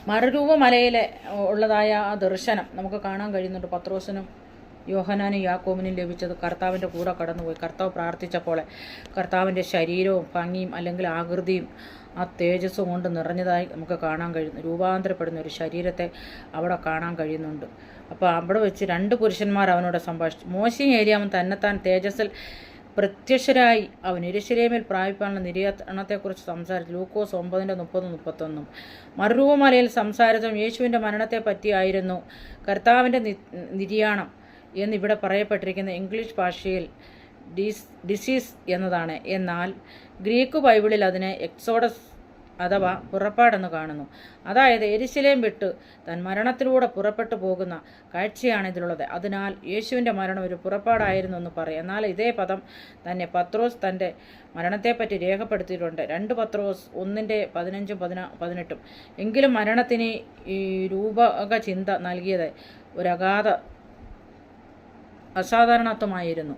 മറുരൂപമലയിലെ ഉള്ളതായ ആ ദർശനം നമുക്ക് കാണാൻ കഴിയുന്നുണ്ട്. പത്രോസിനും യോഹന്നാനും യാക്കോബിനും ലഭിച്ചത് കർത്താവിൻ്റെ കൂടെ കടന്നുപോയി. കർത്താവ് പ്രാർത്ഥിച്ചപ്പോൾ കർത്താവിൻ്റെ ശരീരവും ഭംഗിയും അല്ലെങ്കിൽ ആകൃതിയും ആ തേജസ്സും കൊണ്ട് നിറഞ്ഞതായി നമുക്ക് കാണാൻ കഴിയുന്നു. രൂപാന്തരപ്പെടുന്ന ഒരു ശരീരത്തെ അവിടെ കാണാൻ കഴിയുന്നുണ്ട്. അപ്പോൾ അവിടെ വെച്ച് 2 പുരുഷന്മാർ അവനോട് സംഭാഷിച്ചു. മോശയും ഏലിയാവും തന്നെത്താൻ തേജസ്സിൽ പ്രത്യക്ഷരായി അവൻ യെരൂശലേമിൽ പ്രാപിപ്പാനുള്ള നിര്യാണത്തെക്കുറിച്ച് സംസാരിച്ചു. ലൂക്കോസ് 9:30-31. മറുരൂപമലയിൽ സംസാരിച്ചതും യേശുവിൻ്റെ മരണത്തെ പറ്റിയായിരുന്നു. കർത്താവിൻ്റെ നിര്യാണം എന്നിവിടെ പറയപ്പെട്ടിരിക്കുന്ന ഇംഗ്ലീഷ് ഭാഷയിൽ ഡിസീസ് എന്നതാണ്. എന്നാൽ ഗ്രീക്ക് ബൈബിളിൽ അതിനെ എക്സോഡസ് അഥവാ പുറപ്പാടെന്ന് കാണുന്നു. അതായത് യെരൂശലേം വിട്ട് തൻ മരണത്തിലൂടെ പുറപ്പെട്ടു പോകുന്ന കാഴ്ചയാണ് ഇതിലുള്ളത്. അതിനാൽ യേശുവിൻ്റെ മരണം ഒരു പുറപ്പാടായിരുന്നു എന്ന് പറയാം. എന്നാൽ ഇതേ പദം തന്നെ പത്രോസ് തൻ്റെ മരണത്തെപ്പറ്റി രേഖപ്പെടുത്തിയിട്ടുണ്ട്. 2 പത്രോസ് 1:15-18. എങ്കിലും മരണത്തിന് ഈ രൂപക ചിന്ത നൽകിയത് ഒരു അസാധാരണത്വമായിരുന്നു.